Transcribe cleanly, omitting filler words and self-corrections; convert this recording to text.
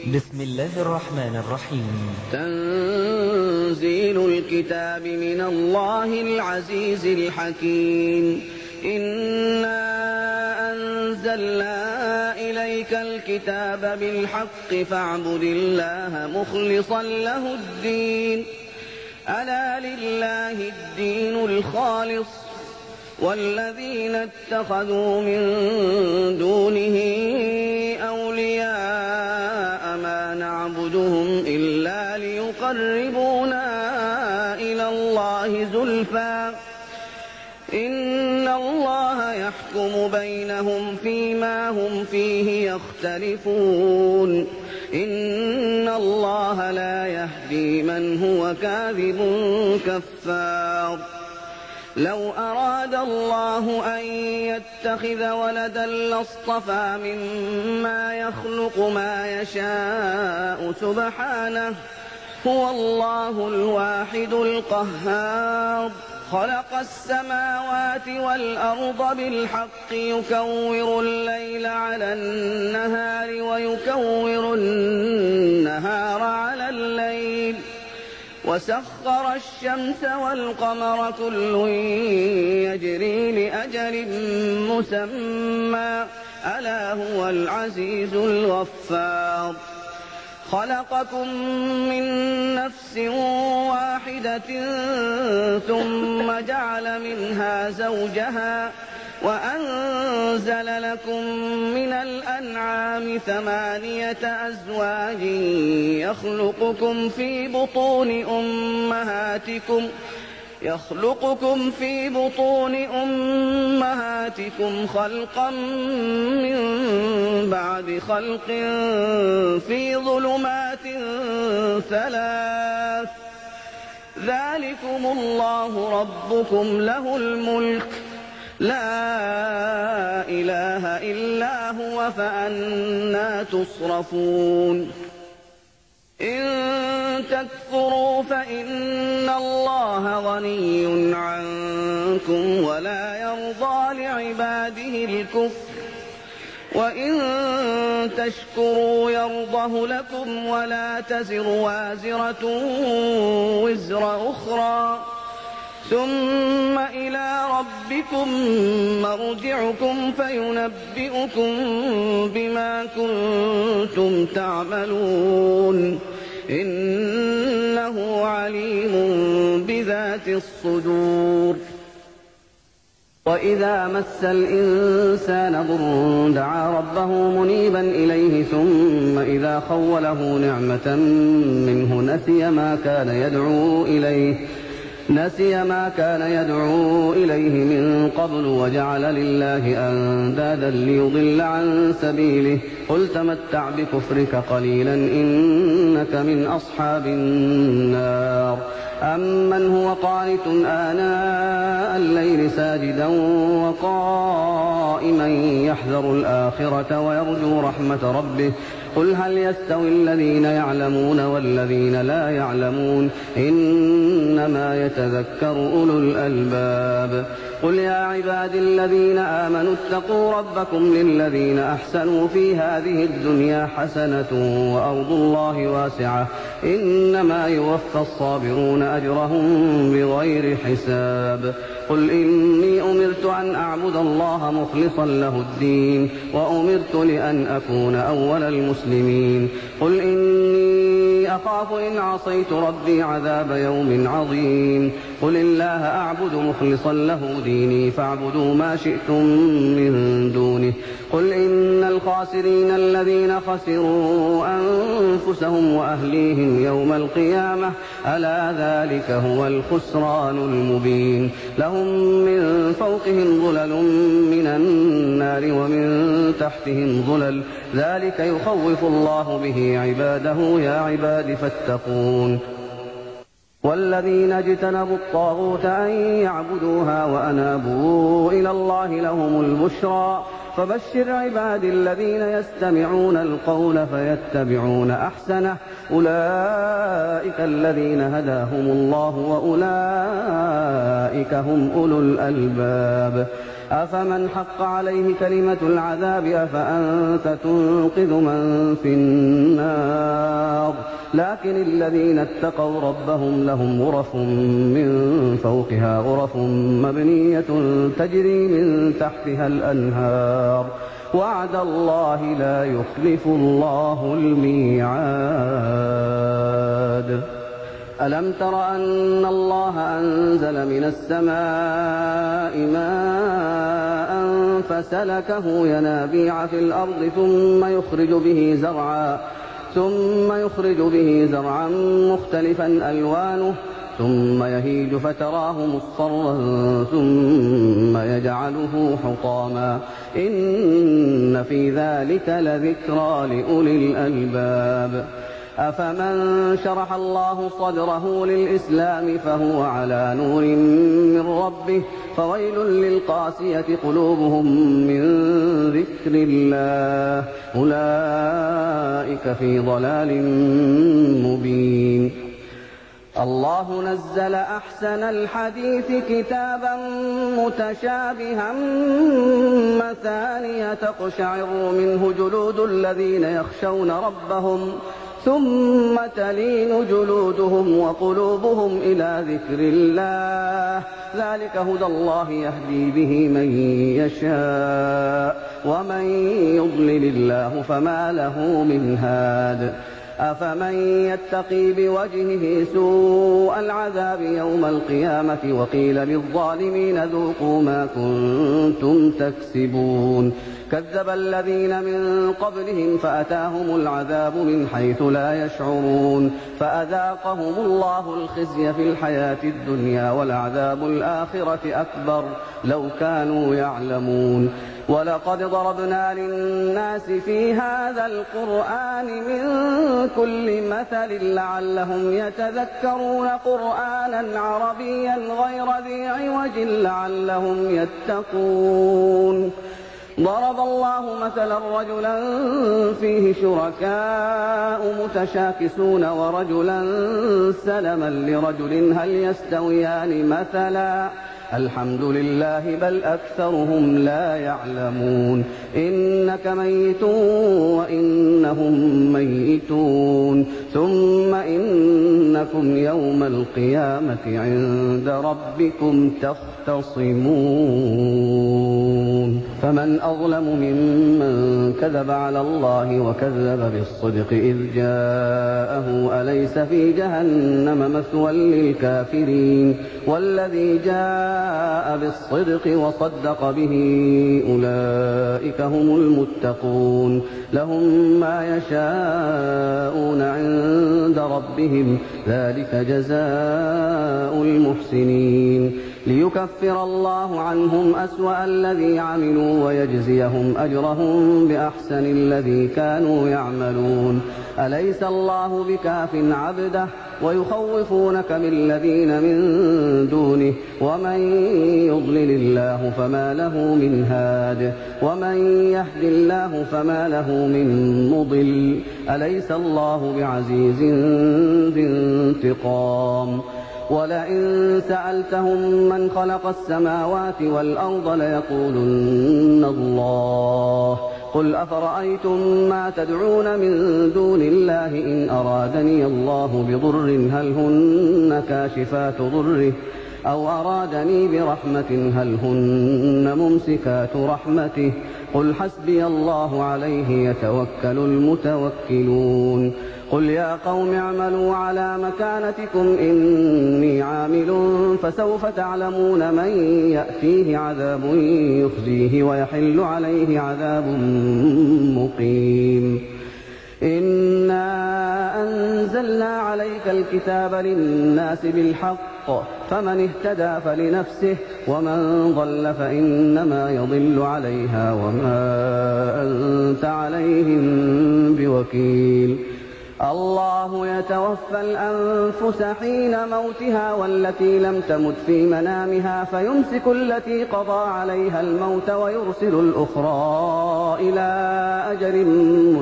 بسم الله الرحمن الرحيم. تنزيل الكتاب من الله العزيز الحكيم. إنا أنزلنا إليك الكتاب بالحق فاعبد الله مخلصا له الدين. ألا لله الدين الخالص والذين اتخذوا من دونه أولياء ما نعبدهم إلا ليقربونا إلى الله زلفى إن الله يحكم بينهم فيما هم فيه يختلفون. إن الله لا يهدي من هو كاذب كفار. لو أراد الله أن يتخذ ولدا لاصطفى مما يخلق ما يشاء سبحانه هو الله الواحد القهار. خلق السماوات والأرض بالحق يكور الليل على النهار ويكور النهار على الليل وسخر الشمس والقمر كل يجري لأجل مسمى ألا هو العزيز الغفار. خلقكم من نفس واحدة ثم جعل منها زوجها وأنزل لكم من الأنعام 8 أزواج يخلقكم في بطون أمهاتكم خلقا من بعد خلق في ظلمات 3 ذلكم الله ربكم له الملك لا إله إلا هو فأنى تصرفون. إن تكفروا فإن الله غني عنكم ولا يرضى لعباده الكفر وإن تشكروا يرضه لكم ولا تزر وازرة وزر أخرى ثم إلى ربكم مرجعكم فينبئكم بما كنتم تعملون إنه عليم بذات الصدور. وإذا مس الإنسان ضر دعا ربه منيبا إليه ثم إذا خوله نعمة منه نسي ما كان يدعو إليه من قبل وجعل لله أندادا ليضل عن سبيله قل تمتع بكفرك قليلا إنك من أصحاب النار. أمن هو قانت آناء الليل ساجدا وقائما يحذر الآخرة ويرجو رحمة ربه قل هل يستوي الذين يعلمون والذين لا يعلمون إنما يتذكر أولو الألباب. قل يا عبادي الذين آمنوا اتقوا ربكم للذين أحسنوا في هذه الدنيا حسنة وأرض الله واسعة إنما يوفى الصابرون أجرهم بغير حساب. قل إني أمرت أن أعبد الله مخلصا له الدين وأمرت لأن أكون أول المسلمين. قل إني أخاف إن عصيت ربي عذاب يوم عظيم. قل الله أعبد مخلصا له ديني فاعبدوا ما شئتم من دونه. قل إن الخاسرين الذين خسروا أنفسهم وأهليهم يوم القيامة ألا ذلك هو الخسران المبين. لهم من فوقهم ظلل من النار ومن تحتهم ظلل ذلك يخوف الله به عباده يا عباد فاتقون. والذين اجتنبوا الطاغوت أن يعبدوها وأنابوا إلى الله لهم البشرى فبشر عبادي الذين يستمعون القول فيتبعون أحسنه أولئك الذين هداهم الله وأولئك هم أولو الألباب. أفمن حق عليه كلمة العذاب أفأنت تنقذ من في النار لكن الذين اتقوا ربهم لهم غرف من فوقها غرف مبنية تجري من تحتها الأنهار وعد الله لا يخلف الله الميعاد. ألم تر أن الله أنزل من السماء ماء فسلكه ينابيع في الأرض ثم يخرج به زرعا مختلفا ألوانه ثم يهيج فتراه مصفرا ثم يجعله حطاما إن في ذلك لذكرى لأولي الألباب. أفمن شرح الله صدره للإسلام فهو على نور من ربه فويل للقاسية قلوبهم من ذكر الله أولئك في ضلال مبين. الله نزل أحسن الحديث كتابا متشابها مثانية تقشعر منه جلود الذين يخشون ربهم ثم تلين جلودهم وقلوبهم إلى ذكر الله ذلك هدى الله يهدي به من يشاء ومن يضلل الله فما له من هاد. أفمن يتقي بوجهه سوء العذاب يوم القيامة وقيل للظالمين ذوقوا ما كنتم تكسبون. كذب الذين من قبلهم فأتاهم العذاب من حيث لا يشعرون فأذاقهم الله الخزي في الحياة الدنيا ولعذاب الآخرة أكبر لو كانوا يعلمون. ولقد ضربنا للناس في هذا القرآن من كل مثل لعلهم يتذكرون قرآنا عربيا غير ذي عوج لعلهم يتقون. ضرب الله مثلا رجلا فيه شركاء متشاكسون ورجلا سلما لرجل هل يستويان مثلا الحمد لله بل أكثرهم لا يعلمون. إنك ميت وإنهم ميتون ثم إنكم يوم القيامة عند ربكم تختصمون. فمن أظلم ممن كذب على الله وكذب بالصدق إذ جاءه أليس في جهنم مثوى للكافرين والذي جاء بالصدق وصدق به أولئك هم المتقون لهم ما يشاءون عند ربهم ذلك جزاء المحسنين ليكفر الله عنهم أسوأ الذي عملوا ويجزيهم أجرهم بأحسن الذي كانوا يعملون. أليس الله بكاف عبده ويخوفونك بالذين من دونه ومن يضلل الله فما له من هاد ومن يهد الله فما له من مضل. أليس الله بعزيز ذي انتقام. ولئن سألتهم من خلق السماوات والأرض ليقولن الله قل أفرأيتم ما تدعون من دون الله إن أرادني الله بضر هل هن كاشفات ضره أو أرادني برحمة هل هن ممسكات رحمته قل حسبي الله عليه يتوكل المتوكلون. قل يا قوم اعملوا على مكانتكم إني عامل فسوف تعلمون من يأتيه عذاب يخزيه ويحل عليه عذاب مقيم. إنا أنزلنا عليك الكتاب للناس بالحق فمن اهتدى فلنفسه ومن ضل فإنما يضل عليها وما أنت عليهم بوكيل. الله يتوفى الأنفس حين موتها والتي لم تمت في منامها فيمسك التي قضى عليها الموت ويرسل الأخرى إلى أجل مسمى